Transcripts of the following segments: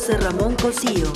José Ramón Cosío.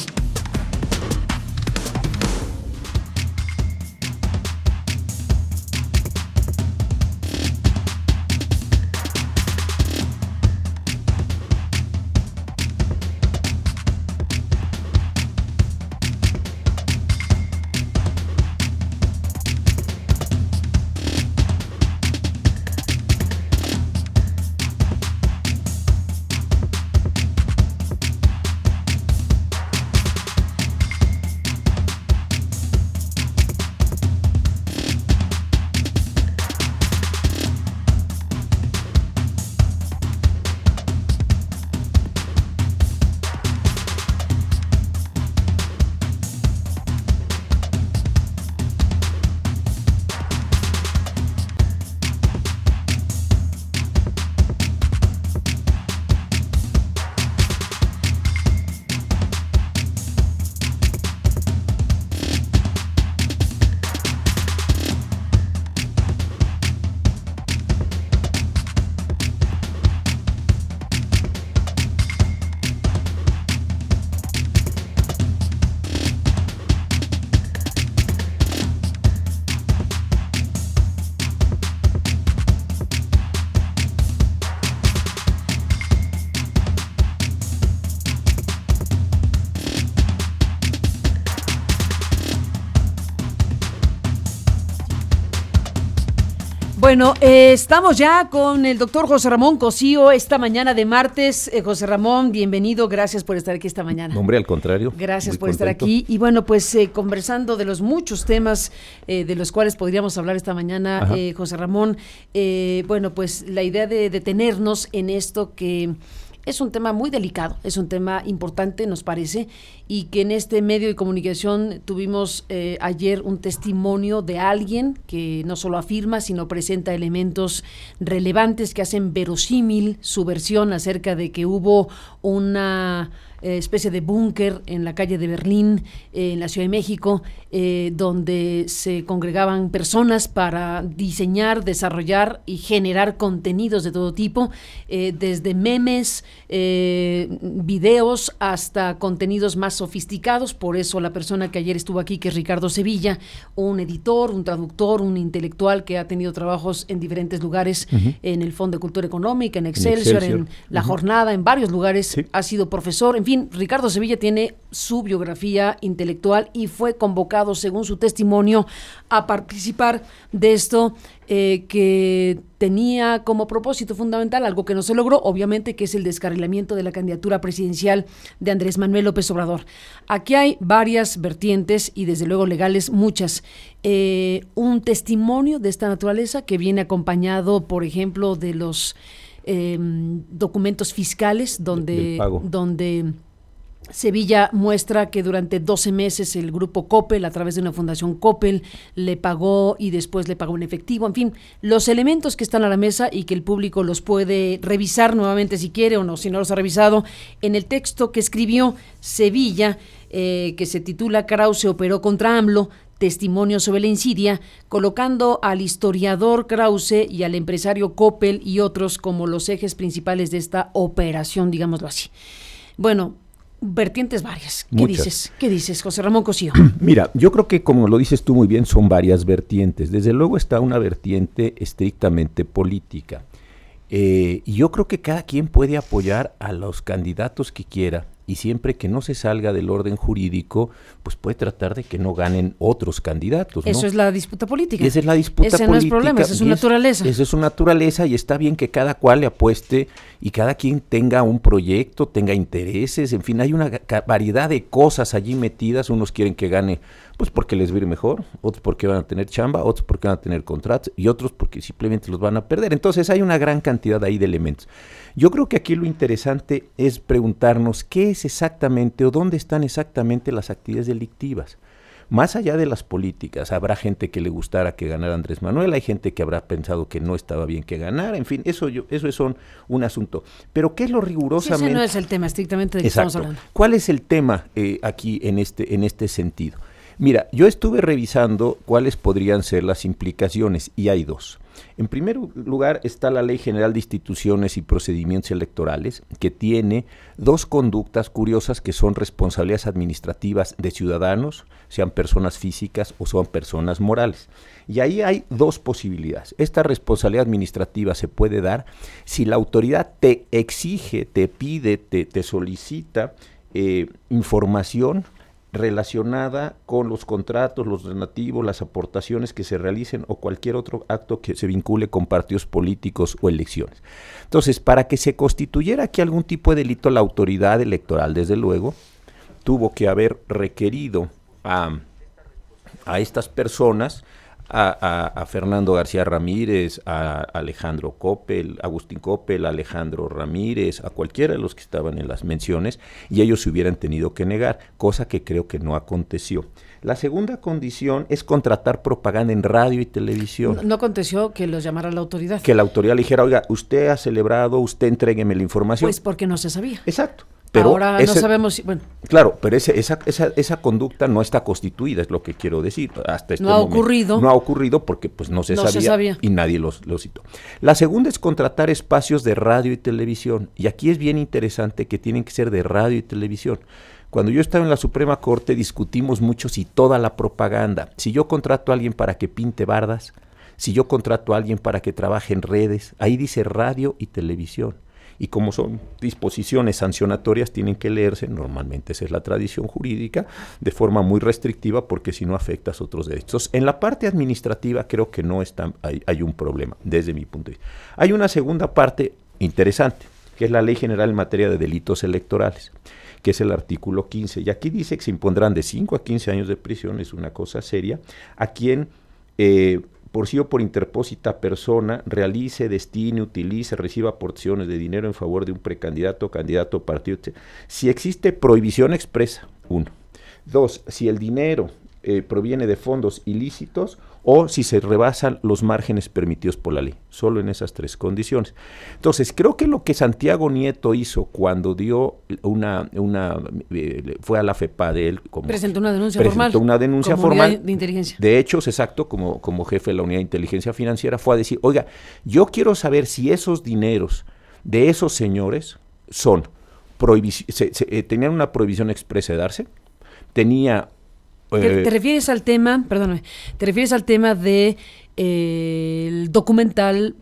Bueno, estamos ya con el doctor José Ramón Cosío esta mañana de martes. José Ramón, bienvenido, gracias por estar aquí esta mañana. No, hombre, al contrario. Gracias por estar aquí. Y bueno, pues conversando de los muchos temas de los cuales podríamos hablar esta mañana, José Ramón, bueno, pues la idea de detenernos en esto que es un tema muy delicado, es un tema importante, nos parece, y que en este medio de comunicación tuvimos ayer un testimonio de alguien que no solo afirma, sino presenta elementos relevantes que hacen verosímil su versión acerca de que hubo una especie de búnker en la calle de Berlín, en la Ciudad de México, donde se congregaban personas para diseñar, desarrollar y generar contenidos de todo tipo, desde memes, videos, hasta contenidos más sofisticados. Por eso la persona que ayer estuvo aquí, que es Ricardo Sevilla, un editor, un traductor, un intelectual que ha tenido trabajos en diferentes lugares, en el Fondo de Cultura Económica, en Excelsior, en La Jornada, en varios lugares, ha sido profesor, en fin. Ricardo Sevilla tiene su biografía intelectual y fue convocado, según su testimonio, a participar de esto que tenía como propósito fundamental algo que no se logró, obviamente, que es el descarrilamiento de la candidatura presidencial de Andrés Manuel López Obrador. Aquí hay varias vertientes y desde luego legales muchas. Un testimonio de esta naturaleza que viene acompañado, por ejemplo, de los documentos fiscales donde Sevilla muestra que durante 12 meses el grupo Coppel, a través de una fundación Coppel, le pagó y después le pagó en efectivo. En fin, los elementos que están a la mesa y que el público los puede revisar nuevamente si quiere o no, si no los ha revisado, en el texto que escribió Sevilla, que se titula Krause operó contra AMLO, testimonio sobre la insidia, colocando al historiador Krause y al empresario Coppel y otros como los ejes principales de esta operación, digámoslo así. Bueno, vertientes varias. ¿Qué dices, José Ramón Cosío? Mira, yo creo que, como lo dices tú muy bien, son varias vertientes. Desde luego está una vertiente estrictamente política. Y yo creo que cada quien puede apoyar a los candidatos que quiera, y siempre que no se salga del orden jurídico, pues puede tratar de que no ganen otros candidatos, ¿no? Eso es la disputa política. Esa es la disputa política. Ese no es problema, esa es su naturaleza. Esa es su naturaleza, y está bien que cada cual le apueste y cada quien tenga un proyecto, tenga intereses, en fin, hay una variedad de cosas allí metidas. Unos quieren que gane pues porque les va a ir mejor, otros porque van a tener chamba, otros porque van a tener contratos y otros porque simplemente los van a perder. Entonces hay una gran cantidad ahí de elementos. Yo creo que aquí lo interesante es preguntarnos qué es exactamente o dónde están exactamente las actividades delictivas. Más allá de las políticas, habrá gente que le gustara que ganara Andrés Manuel, hay gente que habrá pensado que no estaba bien que ganara, en fin, eso es un asunto. Pero ¿qué es lo rigurosamente? Sí, ese no es el tema estrictamente de que estamos hablando. ¿Cuál es el tema aquí en este sentido? Mira, yo estuve revisando cuáles podrían ser las implicaciones y hay dos. En primer lugar está la Ley General de Instituciones y Procedimientos Electorales, que tiene dos conductas curiosas que son responsabilidades administrativas de ciudadanos, sean personas físicas o sean personas morales. Y ahí hay dos posibilidades. Esta responsabilidad administrativa se puede dar si la autoridad te exige, te pide, te solicita información relacionada con los contratos, los donativos, las aportaciones que se realicen o cualquier otro acto que se vincule con partidos políticos o elecciones. Entonces, para que se constituyera aquí algún tipo de delito, la autoridad electoral, desde luego, tuvo que haber requerido a estas personas, a Fernando García Ramírez, a Alejandro Coppel, Agustín Coppel, a Alejandro Ramírez, a cualquiera de los que estaban en las menciones, y ellos se hubieran tenido que negar, cosa que creo que no aconteció. La segunda condición es contratar propaganda en radio y televisión. No aconteció que los llamara la autoridad. Que la autoridad le dijera, oiga, usted ha celebrado, usted entrégueme la información. Pues porque no se sabía. Exacto. Pero ahora no sabemos si, bueno. Claro, pero esa conducta no está constituida, es lo que quiero decir. Hasta este momento. Ocurrido. No ha ocurrido porque pues no se sabía y nadie los citó. La segunda es contratar espacios de radio y televisión. Y aquí es bien interesante que tienen que ser de radio y televisión. Cuando yo estaba en la Suprema Corte discutimos mucho si toda la propaganda, si yo contrato a alguien para que pinte bardas, si yo contrato a alguien para que trabaje en redes, ahí dice radio y televisión. Y como son disposiciones sancionatorias, tienen que leerse, normalmente esa es la tradición jurídica, de forma muy restrictiva, porque si no afectas otros derechos. En la parte administrativa creo que no hay un problema, desde mi punto de vista. Hay una segunda parte interesante, que es la Ley General en materia de delitos electorales, que es el artículo 15. Y aquí dice que se impondrán de 5 a 15 años de prisión, es una cosa seria, a quien por sí o por interpósita persona realice, destine, utilice, reciba porciones de dinero en favor de un precandidato, candidato, partido, etc. Si existe prohibición expresa, 1. 2, si el dinero proviene de fondos ilícitos o si se rebasan los márgenes permitidos por la ley, solo en esas tres condiciones. Entonces, creo que lo que Santiago Nieto hizo cuando dio fue a la FEPADE, presentó una denuncia formal de inteligencia. De hechos, exacto, como jefe de la unidad de inteligencia financiera, fue a decir, oiga, yo quiero saber si esos dineros de esos señores tenían una prohibición expresa de darse, ¿Te refieres al tema, perdóname, de el documental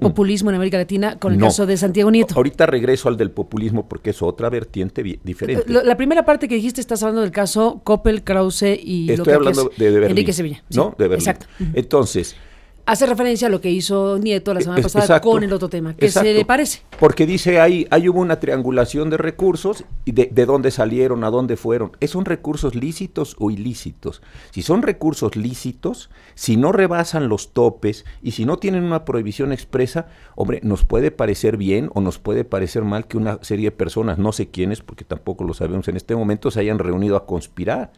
populismo en América Latina con el caso de Santiago Nieto? Ahorita regreso al del populismo porque es otra vertiente diferente. La primera parte que dijiste, estás hablando del caso Coppel, Krause y estoy hablando de Berlín, Enrique Sevilla. ¿no? Sí, de Berlín. Exacto. Entonces, hace referencia a lo que hizo Nieto la semana pasada, exacto, con el otro tema. ¿Qué se le parece? Porque dice ahí hubo una triangulación de recursos y de dónde salieron, a dónde fueron. ¿Son recursos lícitos o ilícitos? Si son recursos lícitos, si no rebasan los topes y si no tienen una prohibición expresa, hombre, nos puede parecer bien o nos puede parecer mal que una serie de personas, no sé quiénes, porque tampoco lo sabemos en este momento, se hayan reunido a conspirar.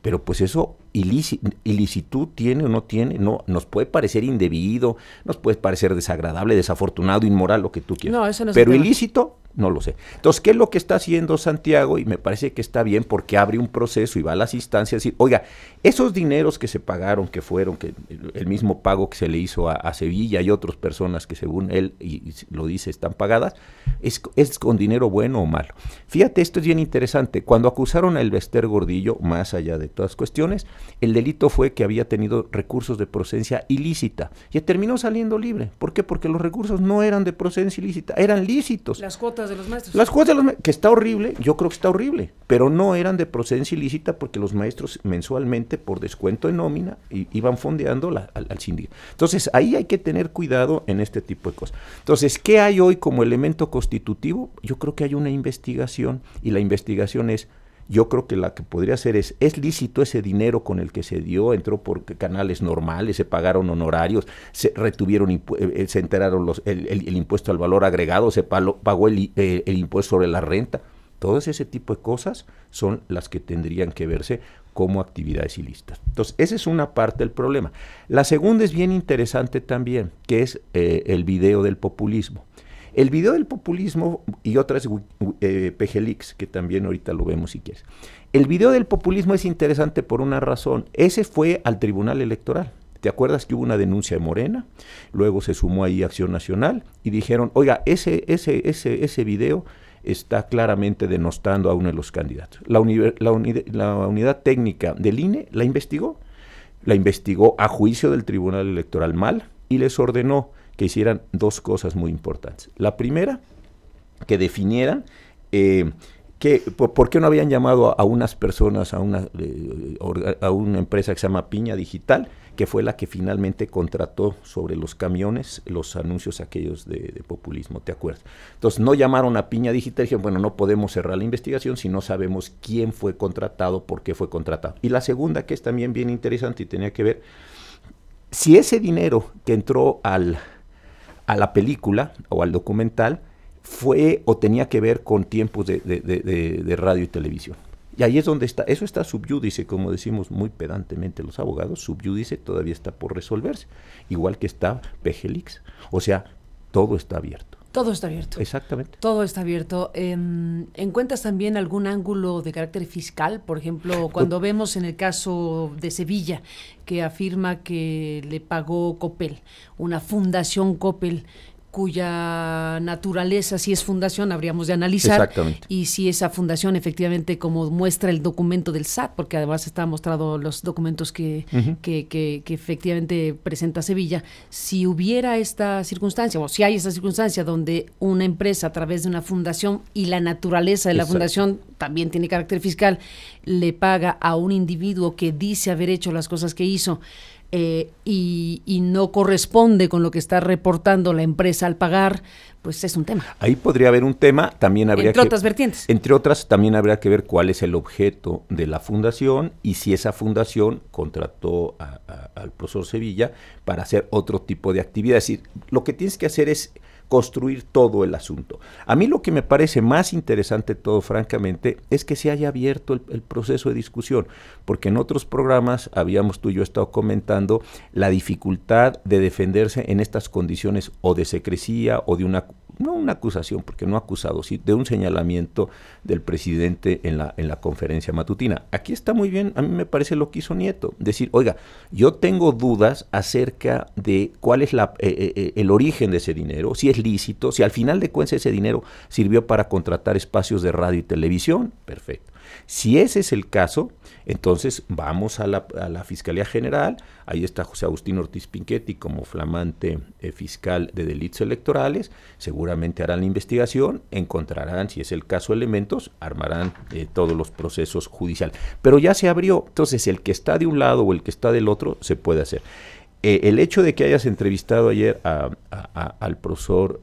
Pero pues eso, ilicitud tiene o no tiene, no, nos puede parecer indebido, nos puede parecer desagradable, desafortunado, inmoral, lo que tú quieras. No, eso no es pero ilícito, no lo sé. Entonces, ¿qué es lo que está haciendo Santiago? Y me parece que está bien porque abre un proceso y va a las instancias y decir, oiga, esos dineros que se pagaron, que fueron, que el mismo pago que se le hizo a Sevilla y otras personas que según él, y lo dice, están pagadas, ¿es con dinero bueno o malo? Fíjate, esto es bien interesante. Cuando acusaron a Elbester Gordillo, más allá de todas cuestiones, el delito fue que había tenido recursos de procedencia ilícita y terminó saliendo libre. ¿Por qué? Porque los recursos no eran de procedencia ilícita, eran lícitos. Las cuotas de los maestros. Las cuotas de los maestros, que está horrible, yo creo que está horrible, pero no eran de procedencia ilícita porque los maestros mensualmente, por descuento de nómina, iban fondeando al sindicato. Entonces, ahí hay que tener cuidado en este tipo de cosas. Entonces, ¿qué hay hoy como elemento constitutivo? Yo creo que hay una investigación y la investigación yo creo que la que podría ser ¿es lícito ese dinero con el que se dio? Entró por canales normales, se pagaron honorarios, se retuvieron, se enteraron el impuesto al valor agregado, se pagó el impuesto sobre la renta. Todo ese tipo de cosas son las que tendrían que verse como actividades ilícitas. Entonces, esa es una parte del problema. La segunda es bien interesante también, que es el video del populismo. El video del populismo y otras PGLeaks, que también ahorita lo vemos si quieres. El video del populismo es interesante por una razón. Ese fue al Tribunal Electoral. ¿Te acuerdas que hubo una denuncia de Morena? Luego se sumó ahí Acción Nacional y dijeron, oiga, ese video está claramente denostando a uno de los candidatos. La unidad técnica del INE la investigó a juicio del Tribunal Electoral mal y les ordenó que hicieran dos cosas muy importantes. La primera, que definieran por qué no habían llamado a unas personas, a una empresa que se llama Piña Digital, que fue la que finalmente contrató sobre los camiones los anuncios aquellos de populismo, ¿te acuerdas? Entonces no llamaron a Piña Digital y dijeron, bueno, no podemos cerrar la investigación si no sabemos quién fue contratado, por qué fue contratado. Y la segunda, que es también bien interesante y tenía que ver, si ese dinero que entró a la película o al documental fue o tenía que ver con tiempos de radio y televisión. Y ahí es donde está, eso está sub judice, como decimos muy pedantemente los abogados, sub judice todavía está por resolverse, igual que está PGLeaks. O sea, todo está abierto. Todo está abierto. Exactamente. Todo está abierto. ¿Encuentras también algún ángulo de carácter fiscal? Por ejemplo, cuando vemos en el caso de Sevilla, que afirma que le pagó Coppel, una fundación Coppel, cuya naturaleza, si es fundación, habríamos de analizar. Exactamente. Y si esa fundación efectivamente, como muestra el documento del SAT, porque además está mostrado los documentos que efectivamente presenta Sevilla, si hubiera esta circunstancia, o si hay esta circunstancia donde una empresa a través de una fundación y la naturaleza de la fundación también tiene carácter fiscal, le paga a un individuo que dice haber hecho las cosas que hizo, y no corresponde con lo que está reportando la empresa al pagar, pues es un tema. Ahí podría haber un tema, también habría entre otras vertientes. Entre otras, también habría que ver cuál es el objeto de la fundación y si esa fundación contrató al profesor Sevilla para hacer otro tipo de actividad. Es decir, lo que tienes que hacer es construir todo el asunto. A mí lo que me parece más interesante todo, francamente, es que se haya abierto el proceso de discusión, porque en otros programas habíamos tú y yo estado comentando la dificultad de defenderse en estas condiciones o de secrecía o de no una acusación, porque no acusado, sí, de un señalamiento del presidente en la conferencia matutina. Aquí está muy bien, a mí me parece lo que hizo Nieto, decir, oiga, yo tengo dudas acerca de cuál es el origen de ese dinero, si es lícito, si al final de cuentas ese dinero sirvió para contratar espacios de radio y televisión, perfecto. Si ese es el caso, entonces vamos a la Fiscalía General, ahí está José Agustín Ortiz Pinchetti como flamante fiscal de delitos electorales, seguramente harán la investigación, encontrarán, si es el caso, elementos, armarán todos los procesos judiciales. Pero ya se abrió, entonces el que está de un lado o el que está del otro se puede hacer. El hecho de que hayas entrevistado ayer al profesor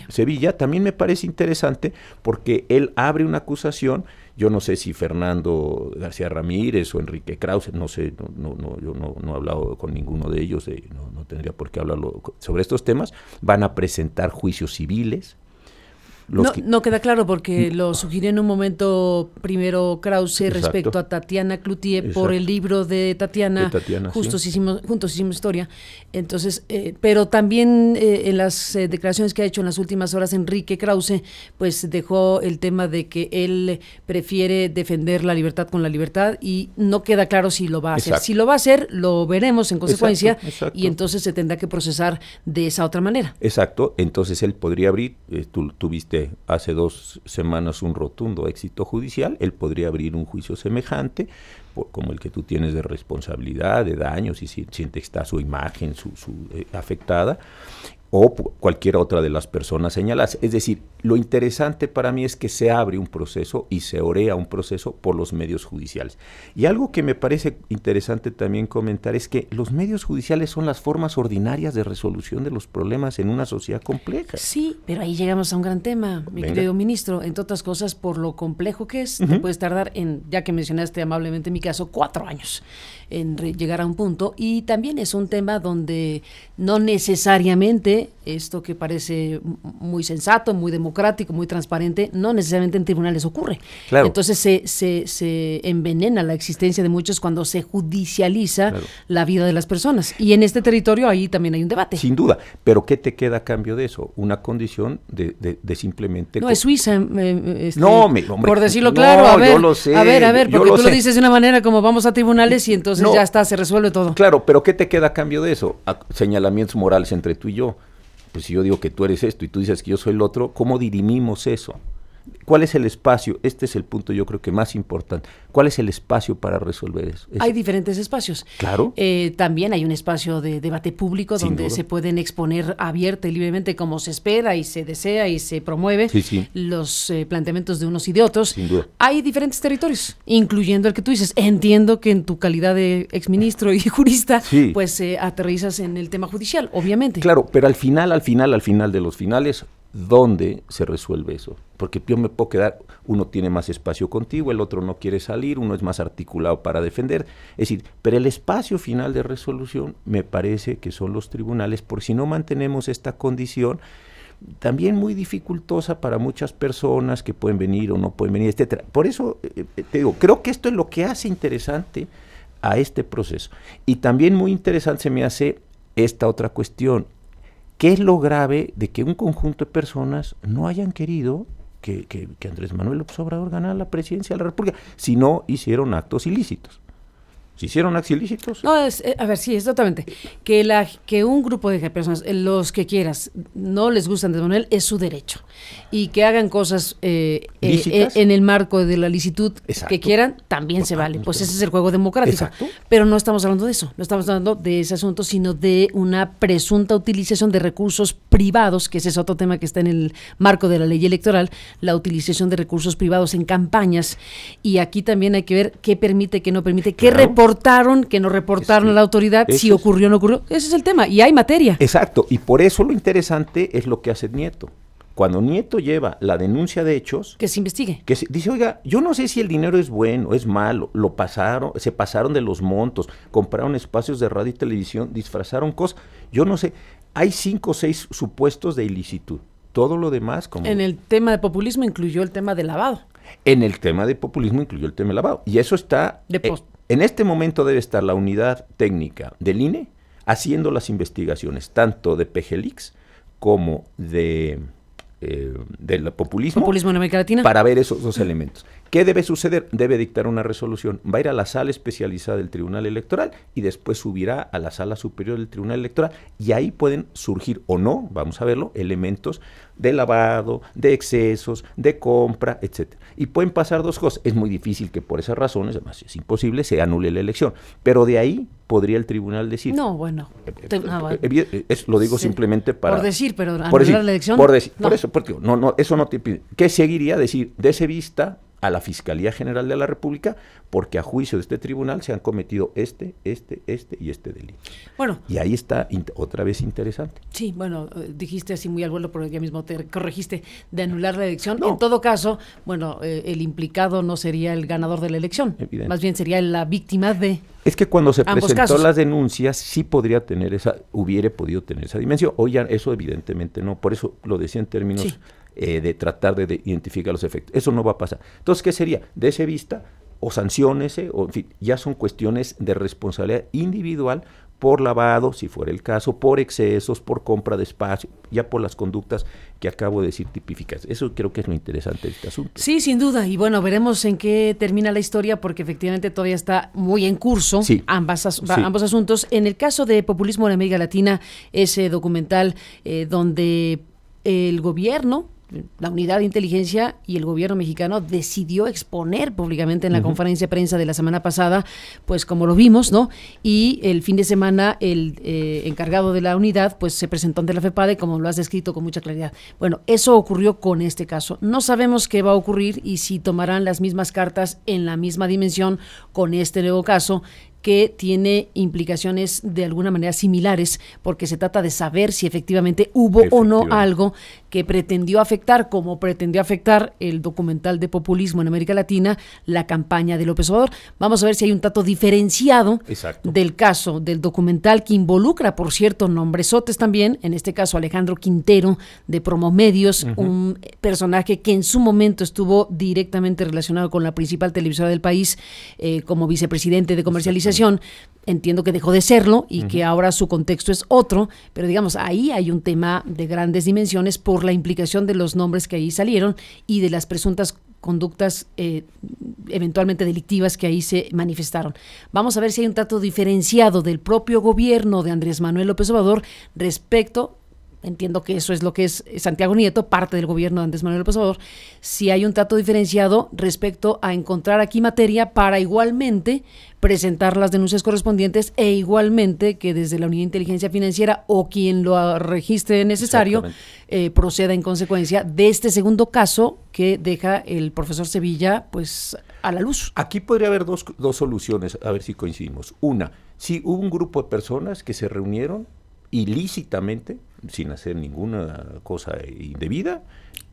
Sevilla también me parece interesante porque él abre una acusación. Yo no sé si Fernando García Ramírez o Enrique Krause, no sé, yo no he hablado con ninguno de ellos, no tendría por qué hablarlo sobre estos temas, van a presentar juicios civiles. No queda claro porque lo sugirió en un momento primero Krause respecto a Tatiana Cloutier por el libro de Tatiana juntos hicimos historia. Entonces, pero también en las declaraciones que ha hecho en las últimas horas Enrique Krause, pues dejó el tema de que él prefiere defender la libertad con la libertad y no queda claro si lo va a hacer. Si lo va a hacer, lo veremos en consecuencia. Exacto. Y entonces se tendrá que procesar de esa otra manera. Exacto, entonces él podría abrir, tú tuviste hace 2 semanas un rotundo éxito judicial, él podría abrir un juicio semejante, como el que tú tienes de responsabilidad, de daños, y si siente que está su imagen afectada, o cualquier otra de las personas señaladas. Es decir, lo interesante para mí es que se abre un proceso y se orea un proceso por los medios judiciales. Y algo que me parece interesante también comentar es que los medios judiciales son las formas ordinarias de resolución de los problemas en una sociedad compleja. Sí, pero ahí llegamos a un gran tema, mi querido ministro, entre otras cosas por lo complejo que es, te puedes tardar ya que mencionaste amablemente mi caso, 4 años. en llegar a un punto, y también es un tema donde no necesariamente esto que parece muy sensato, muy democrático, muy transparente, no necesariamente en tribunales ocurre. Claro. Entonces se envenena la existencia de muchos cuando se judicializa la vida de las personas. Y en este territorio ahí también hay un debate. Sin duda. Pero ¿qué te queda a cambio de eso? Una condición de simplemente... No, es Suiza. Hombre, por decirlo claro, a ver, yo lo sé, a ver, porque tú lo sé. dices de una manera como vamos a tribunales y entonces ya está, se resuelve todo. Claro, pero ¿qué te queda a cambio de eso? Señalamientos morales entre tú y yo. Pues si yo digo que tú eres esto y tú dices que yo soy el otro, ¿cómo dirimimos eso? ¿Cuál es el espacio? Este es el punto yo creo que más importante. ¿Cuál es el espacio para resolver eso? Hay diferentes espacios. Claro. También hay un espacio de debate público donde se pueden exponer abierta y libremente como se espera y se desea y se promueve los planteamientos de unos y de otros. Sin duda. Hay diferentes territorios, incluyendo el que tú dices. Entiendo que en tu calidad de exministro y jurista, pues aterrizas en el tema judicial, obviamente. Claro, pero al final de los finales, ¿dónde se resuelve eso? Porque yo me puedo quedar, uno tiene más espacio contigo, el otro no quiere salir, uno es más articulado para defender, es decir, pero el espacio final de resolución me parece que son los tribunales, porque si no mantenemos esta condición, también muy dificultosa para muchas personas que pueden venir o no pueden venir, etcétera. Por eso, te digo, creo que esto es lo que hace interesante a este proceso. Y también muy interesante se me hace esta otra cuestión. ¿Qué es lo grave de que un conjunto de personas no hayan querido que Andrés Manuel López Obrador ganara la presidencia de la República si no hicieron actos ilícitos? ¿Se hicieron actos ilícitos? No, a ver, sí, es totalmente. Que un grupo de personas, los que quieras, no les gusta Andrés Manuel, es su derecho. Y que hagan cosas en el marco de la licitud que quieran, también se vale. Pues ese es el juego democrático. Exacto. Pero no estamos hablando de eso, no estamos hablando de ese asunto, sino de una presunta utilización de recursos privados, que ese es otro tema que está en el marco de la ley electoral, la utilización de recursos privados en campañas. Y aquí también hay que ver qué permite, qué no permite, qué reportaron, que no reportaron a la autoridad, si ocurrió o no ocurrió. Ese es el tema, y hay materia. Exacto, y por eso lo interesante es lo que hace Nieto. Cuando Nieto lleva la denuncia de hechos... Que se investigue. Que dice, oiga, yo no sé si el dinero es bueno, es malo, se pasaron de los montos, compraron espacios de radio y televisión, disfrazaron cosas, yo no sé. Hay 5 o 6 supuestos de ilicitud. Todo lo demás como... En el tema de populismo incluyó el tema de lavado. En el tema de populismo incluyó el tema de lavado. Y eso está... en este momento debe estar la unidad técnica del INE haciendo las investigaciones, tanto de PGLeaks como del populismo en América Latina, para ver esos dos elementos. ¿Qué debe suceder? Debe dictar una resolución, va a ir a la sala especializada del Tribunal Electoral y después subirá a la sala superior del Tribunal Electoral y ahí pueden surgir o no, vamos a verlo, elementos de lavado, de excesos, de compra, etcétera. Y pueden pasar dos cosas. Es muy difícil que por esas razones, además es imposible, se anule la elección. Pero de ahí podría el tribunal decir... No, bueno. Lo digo simplemente para... Por decir, pero anular la elección... Por eso, porque eso no te pide. ¿Qué seguiría? Decir, dese vista a la Fiscalía General de la República, porque a juicio de este tribunal se han cometido este y este delito. Bueno. Y ahí está otra vez interesante. Sí, bueno, dijiste así muy al vuelo, pero ya mismo te corregiste de anular la elección. No. En todo caso, bueno, el implicado no sería el ganador de la elección, más bien sería la víctima de... Es que cuando se presentó casos. las denuncias, sí hubiera podido tener esa dimensión. Hoy ya eso evidentemente no, por eso lo decía en términos... Sí. De tratar de identificar los efectos. Eso no va a pasar. Entonces, ¿qué sería? Dese vista o sanciónese, o en fin, ya son cuestiones de responsabilidad individual por lavado, si fuera el caso, por excesos, por compra de espacio, ya por las conductas que acabo de decir tipificadas. Eso creo que es lo interesante de este asunto. Sí, sin duda, y bueno, veremos en qué termina la historia, porque efectivamente todavía está muy en curso ambos asuntos. En el caso de Populismo en América Latina, ese documental donde el gobierno, la unidad de inteligencia y el gobierno mexicano decidió exponer públicamente en la conferencia de prensa de la semana pasada, pues como lo vimos, ¿no? Y el fin de semana el encargado de la unidad pues se presentó ante la FEPADE, como lo has descrito con mucha claridad. Bueno, eso ocurrió con este caso. No sabemos qué va a ocurrir y si tomarán las mismas cartas en la misma dimensión con este nuevo caso, que tiene implicaciones de alguna manera similares, porque se trata de saber si efectivamente hubo o no algo que pretendió afectar, como pretendió afectar el documental de populismo en América Latina, la campaña de López Obrador. Vamos a ver si hay un dato diferenciado del caso del documental, que involucra, por cierto, nombresotes también, en este caso Alejandro Quintero de Promomedios, un personaje que en su momento estuvo directamente relacionado con la principal televisora del país como vicepresidente de comercialización. Entiendo que dejó de serlo y que ahora su contexto es otro, pero digamos, ahí hay un tema de grandes dimensiones por la implicación de los nombres que ahí salieron y de las presuntas conductas eventualmente delictivas que ahí se manifestaron. Vamos a ver si hay un trato diferenciado del propio gobierno de Andrés Manuel López Obrador respecto, entiendo que eso es lo que es Santiago Nieto, parte del gobierno de Andrés Manuel López Obrador, si hay un trato diferenciado respecto a encontrar aquí materia para igualmente presentar las denuncias correspondientes e igualmente que desde la Unidad de Inteligencia Financiera o quien lo registre necesario proceda en consecuencia de este segundo caso que deja el profesor Sevilla pues a la luz. Aquí podría haber dos soluciones, a ver si coincidimos. Una, si hubo un grupo de personas que se reunieron ilícitamente, sin hacer ninguna cosa indebida,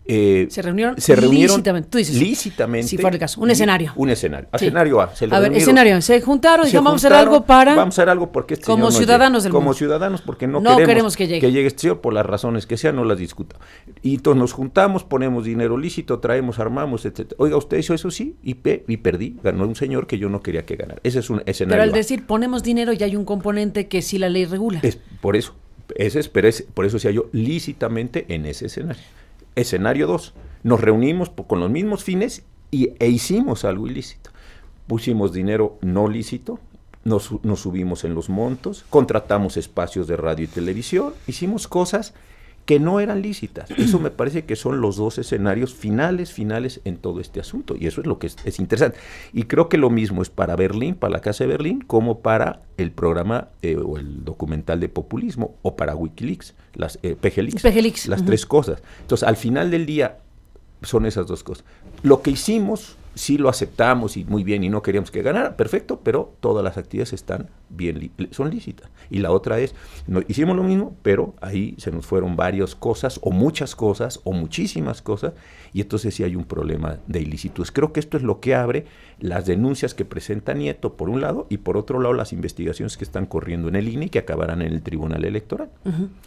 se reunieron lícitamente, tú dices, lícitamente, si fuera el caso, un escenario. Escenario A. Escenario, se juntaron, dijimos, vamos a hacer algo porque este como ciudadanos del mundo. Como ciudadanos, porque no queremos que llegue este señor por las razones que sean, no las discuta. Y entonces nos juntamos, ponemos dinero lícito, traemos, armamos, etc. Oiga, usted hizo eso, sí, y perdí, ganó un señor que yo no quería que ganara. Ese es un escenario. Pero al decir ponemos dinero ya hay un componente que sí la ley regula. Es por eso. Por eso se halló lícitamente en ese escenario. Escenario 2, nos reunimos con los mismos fines e hicimos algo ilícito. Pusimos dinero no lícito, nos subimos en los montos, contratamos espacios de radio y televisión, hicimos cosas que no eran lícitas. Eso me parece que son los dos escenarios finales en todo este asunto, y eso es lo que es interesante. Y creo que lo mismo es para Berlín, para la Casa de Berlín, como para el programa o el documental de populismo, o para Wikileaks, PGLeaks, las tres cosas. Entonces, al final del día, son esas dos cosas. Lo que hicimos, sí lo aceptamos y muy bien, y no queríamos que ganara, perfecto, pero todas las actividades están bien, son lícitas. Y la otra es, hicimos lo mismo, pero ahí se nos fueron varias cosas, o muchas cosas, o muchísimas cosas, y entonces sí hay un problema de ilícitos. Creo que esto es lo que abre las denuncias que presenta Nieto, por un lado, y por otro lado las investigaciones que están corriendo en el INE y que acabarán en el Tribunal Electoral.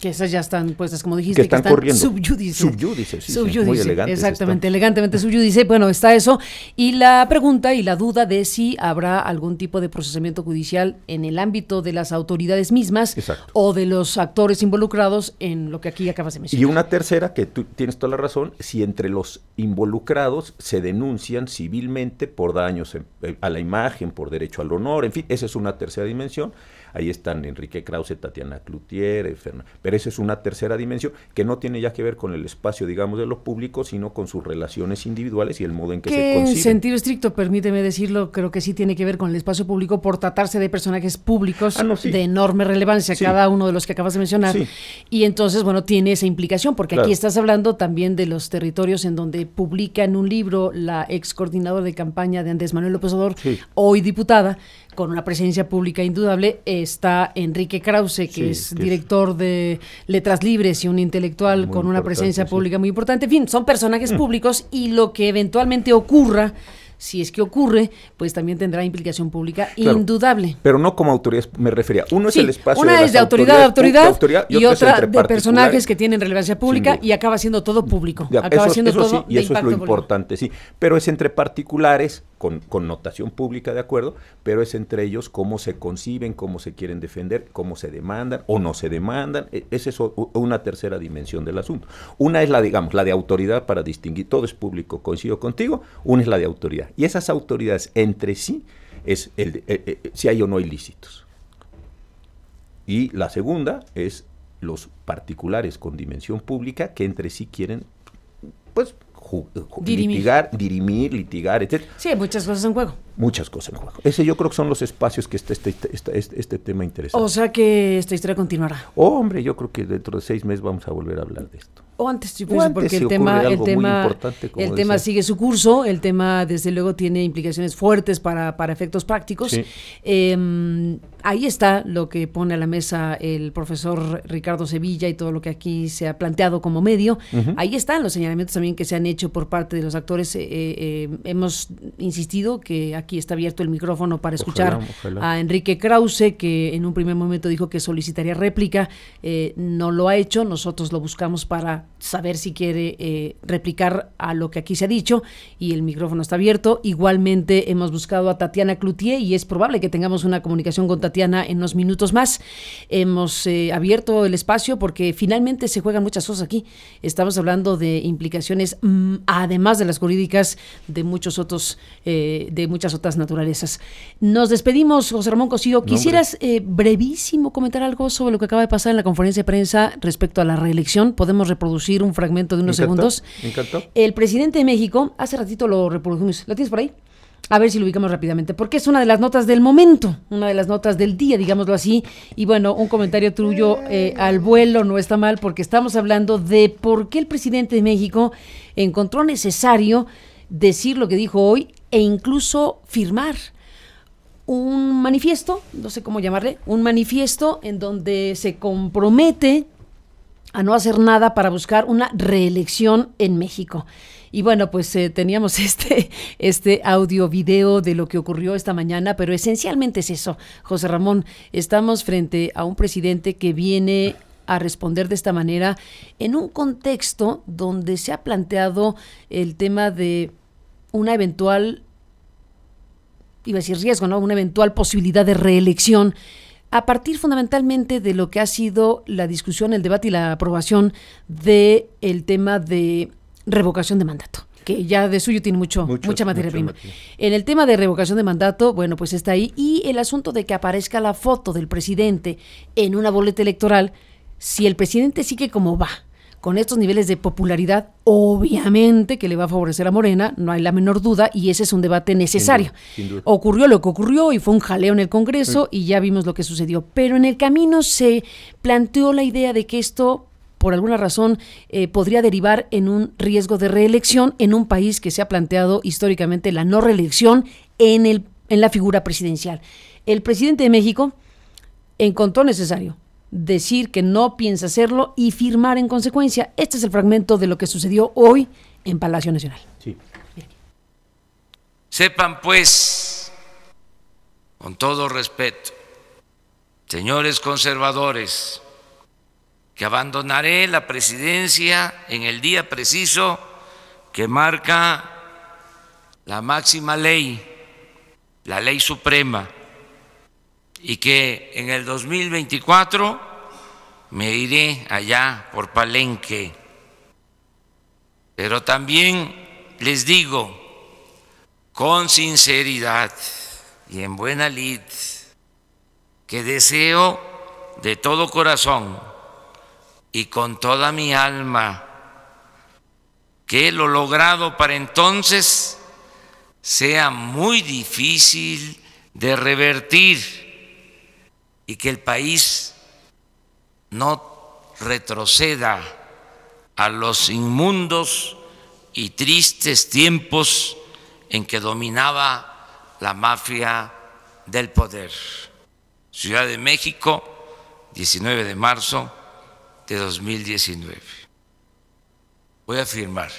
Que esas ya están puestas, como dijiste, que están corriendo. Subyúdice, sí, muy elegantes. Exactamente, elegantemente subyúdice. Bueno, está eso. Y la pregunta y la duda de si habrá algún tipo de procesamiento judicial en el ámbito de las autoridades mismas. Exacto. O de los actores involucrados en lo que aquí acabas de mencionar. Y una tercera, que tú tienes toda la razón, si entre los involucrados se denuncian civilmente por daños a la imagen, por derecho al honor, en fin, esa es una tercera dimensión. Ahí están Enrique Krause, Tatiana Cloutier, pero esa es una tercera dimensión que no tiene ya que ver con el espacio, digamos, de lo público, sino con sus relaciones individuales y el modo en que se conciben. En sentido estricto, permíteme decirlo, creo que sí tiene que ver con el espacio público por tratarse de personajes públicos de enorme relevancia, cada uno de los que acabas de mencionar. Y entonces, bueno, tiene esa implicación, porque aquí estás hablando también de los territorios en donde publica en un libro la ex coordinadora de campaña de Andrés Manuel López Obrador, hoy diputada, con una presencia pública indudable. Está Enrique Krause, que es director de Letras Libres y un intelectual con una presencia pública muy importante. En fin, son personajes públicos, y lo que eventualmente ocurra, si es que ocurre, pues también tendrá implicación pública indudable. Pero no como autoridades, me refería. Uno es el espacio una es de autoridad a autoridad, y otra de personajes que tienen relevancia pública, y acaba siendo todo público. Acaba siendo todo y eso es lo importante, pero es entre particulares, con connotación pública, de acuerdo, pero es entre ellos cómo se conciben, cómo se quieren defender, cómo se demandan o no se demandan. Esa es una tercera dimensión del asunto. Una es la de autoridad, para distinguir, todo es público, coincido contigo. Una es la de autoridad. Y esas autoridades entre sí es si hay o no ilícitos. Y la segunda es los particulares con dimensión pública que entre sí quieren, pues, litigar, etc. Sí, hay muchas cosas en juego. muchas cosas en juego. Ese yo creo que son los espacios que este tema interesa. O sea que esta historia continuará. Hombre, yo creo que dentro de 6 meses vamos a volver a hablar de esto. O antes, yo pienso, porque el tema sigue su curso, el tema desde luego tiene implicaciones fuertes para efectos prácticos. Sí. Ahí está lo que pone a la mesa el profesor Ricardo Sevilla y todo lo que aquí se ha planteado como medio. Ahí están los señalamientos también que se han hecho por parte de los actores. Hemos insistido que aquí está abierto el micrófono para escuchar a Enrique Krause, que en un primer momento dijo que solicitaría réplica. No lo ha hecho, nosotros lo buscamos para saber si quiere replicar a lo que aquí se ha dicho, y el micrófono está abierto. Igualmente hemos buscado a Tatiana Cloutier y es probable que tengamos una comunicación con Tatiana en unos minutos más. Hemos abierto el espacio porque finalmente se juegan muchas cosas aquí. Estamos hablando de implicaciones, además de las jurídicas, de muchas otras naturalezas. Nos despedimos, José Ramón Cosío. ¿Quisieras brevísimo comentar algo sobre lo que acaba de pasar en la conferencia de prensa respecto a la reelección? Podemos reproducir un fragmento de unos segundos. Me encantó. El presidente de México, hace ratito lo reprodujimos. ¿Lo tienes por ahí? A ver si lo ubicamos rápidamente, porque es una de las notas del momento, una de las notas del día, digámoslo así. Y bueno, un comentario tuyo al vuelo no está mal, porque estamos hablando de por qué el presidente de México encontró necesario decir lo que dijo hoy e incluso firmar un manifiesto, no sé cómo llamarle, un manifiesto en donde se compromete a no hacer nada para buscar una reelección en México. Y bueno, pues teníamos este audio video de lo que ocurrió esta mañana, pero esencialmente es eso, José Ramón. Estamos frente a un presidente que viene a responder de esta manera en un contexto donde se ha planteado el tema de una eventual, iba a decir riesgo, ¿no? Una eventual posibilidad de reelección, a partir fundamentalmente de lo que ha sido la discusión, el debate y la aprobación del tema de revocación de mandato, que ya de suyo tiene mucha materia prima. En el tema de revocación de mandato, bueno, pues está ahí. Y el asunto de que aparezca la foto del presidente en una boleta electoral, si el presidente sigue como va, con estos niveles de popularidad, obviamente que le va a favorecer a Morena, no hay la menor duda, y ese es un debate necesario. Sin duda. Ocurrió lo que ocurrió y fue un jaleo en el Congreso y ya vimos lo que sucedió. Pero en el camino se planteó la idea de que esto, por alguna razón, podría derivar en un riesgo de reelección en un país que se ha planteado históricamente la no reelección en la figura presidencial. El presidente de México encontró necesario decir que no piensa hacerlo y firmar en consecuencia. Este es el fragmento de lo que sucedió hoy en Palacio Nacional. Sí. Sepan pues, con todo respeto, señores conservadores, que abandonaré la presidencia en el día preciso que marca la máxima ley, la ley suprema, y que en el 2024 me iré allá por Palenque. Pero también les digo con sinceridad y en buena lid que deseo de todo corazón y con toda mi alma que lo logrado para entonces sea muy difícil de revertir y que el país no retroceda a los inmundos y tristes tiempos en que dominaba la mafia del poder. Ciudad de México, 19 de marzo de 2019. Voy a firmar.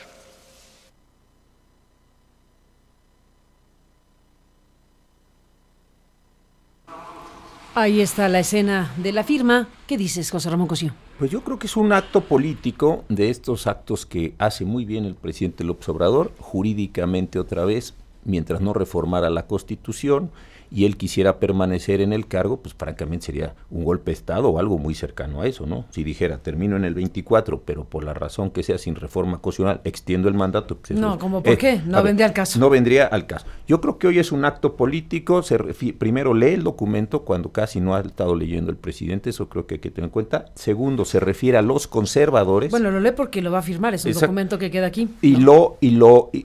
Ahí está la escena de la firma. ¿Qué dices, José Ramón Cosío? Pues yo creo que es un acto político, de estos actos que hace muy bien el presidente López Obrador, jurídicamente otra vez, mientras no reformara la Constitución, y él quisiera permanecer en el cargo, pues francamente sería un golpe de Estado o algo muy cercano a eso, ¿no? Si dijera, termino en el 24, pero por la razón que sea, sin reforma constitucional, extiendo el mandato. Pues no, ¿cómo por qué? No vendría al caso. No vendría al caso. Yo creo que hoy es un acto político, primero lee el documento cuando casi no ha estado leyendo el presidente, eso creo que hay que tener en cuenta. Segundo, se refiere a los conservadores. Bueno, lo lee porque lo va a firmar, es un documento que queda aquí.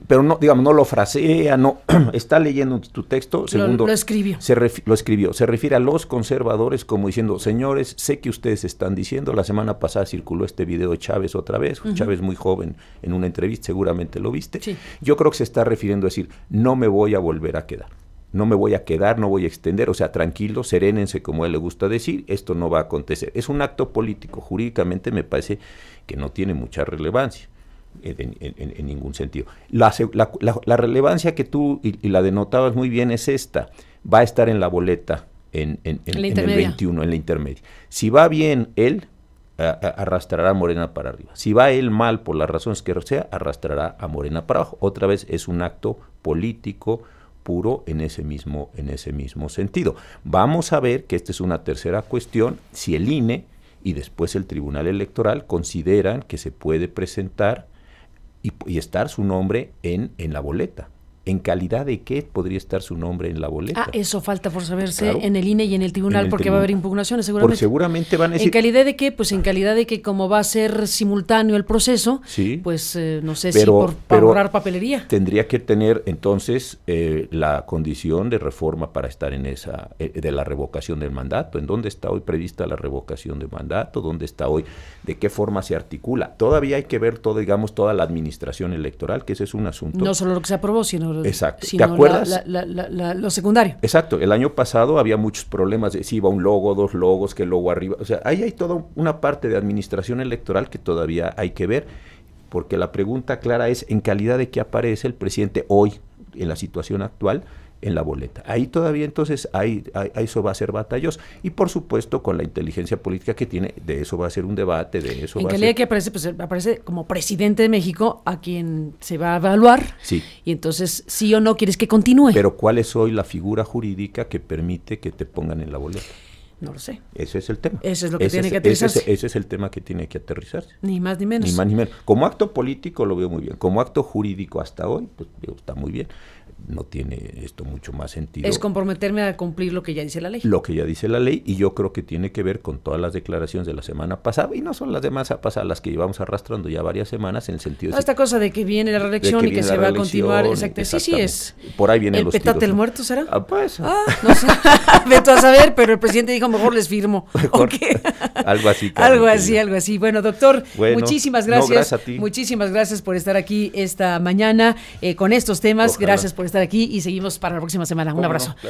Pero no, digamos, no lo frasea, no, está leyendo tu texto. Segundo, lo escribió. Lo escribió. Se refiere a los conservadores como diciendo, señores, sé que ustedes están diciendo, la semana pasada circuló este video de Chávez otra vez, Chávez muy joven en una entrevista, seguramente lo viste. Sí. Yo creo que se está refiriendo a decir, no me voy a volver a quedar. No me voy a quedar, no voy a extender, o sea, tranquilos, serénense, como a él le gusta decir, esto no va a acontecer. Es un acto político, jurídicamente me parece que no tiene mucha relevancia. En ningún sentido. La relevancia que tú y la denotabas muy bien es esta, va a estar en la boleta en el 21, en la intermedia. Si va bien él, arrastrará a Morena para arriba. Si va él mal, por las razones que sea, arrastrará a Morena para abajo. Otra vez es un acto político puro en ese mismo sentido. Vamos a ver que esta es una tercera cuestión, si el INE y después el Tribunal Electoral consideran que se puede presentar y estar su nombre en la boleta. ¿En calidad de qué podría estar su nombre en la boleta? Eso falta por saberse, claro, en el INE y en el va tribunal, porque va a haber impugnaciones seguramente. Porque seguramente van a decir... ¿En calidad de qué? Pues en calidad de que como va a ser simultáneo el proceso, sí, pues no sé si para ahorrar papelería. Tendría que tener entonces la condición de reforma para estar en esa, de la revocación del mandato. ¿En dónde está hoy prevista la revocación del mandato? ¿Dónde está hoy? ¿De qué forma se articula? Todavía hay que ver toda la administración electoral, que ese es un asunto... No solo lo que se aprobó, sino... Exacto. ¿Te acuerdas? Lo secundario. Exacto. El año pasado había muchos problemas de si iba un logo, dos logos, que el logo arriba. O sea, ahí hay toda una parte de administración electoral que todavía hay que ver, porque la pregunta clara es en calidad de qué aparece el presidente hoy, en la situación actual, en la boleta. Ahí todavía entonces eso va a ser batalloso. Y por supuesto con la inteligencia política que tiene, de eso va a ser un debate, de eso va a ser... En calidad que aparece, pues aparece como presidente de México, a quien se va a evaluar. Sí. Y entonces, sí o no quieres que continúe. Pero ¿cuál es hoy la figura jurídica que permite que te pongan en la boleta? No lo sé. Ese es el tema. Eso es lo que tiene que aterrizarse. Ese es el tema que tiene que aterrizarse. Ni más ni menos. Ni más ni menos. Como acto político lo veo muy bien. Como acto jurídico hasta hoy, pues está muy bien. No tiene esto mucho más sentido. Es comprometerme a cumplir lo que ya dice la ley. Lo que ya dice la ley, y yo creo que tiene que ver con todas las declaraciones de la semana pasada, y no son las demás pasadas, las que llevamos arrastrando ya varias semanas en el sentido de... Esta cosa de que viene la reelección y que se va a continuar, exacto. Sí, es. Por ahí vienen los tiros. ¿El petate del muerto será? Pues. No sé. Vete a saber, pero el presidente dijo, mejor les firmo. Okay. Algo así. Algo así. Bueno, doctor, muchísimas gracias. No, gracias a ti. Muchísimas gracias por estar aquí esta mañana con estos temas. Ojalá. Gracias por estar aquí y seguimos para la próxima semana. Un abrazo. No, claro.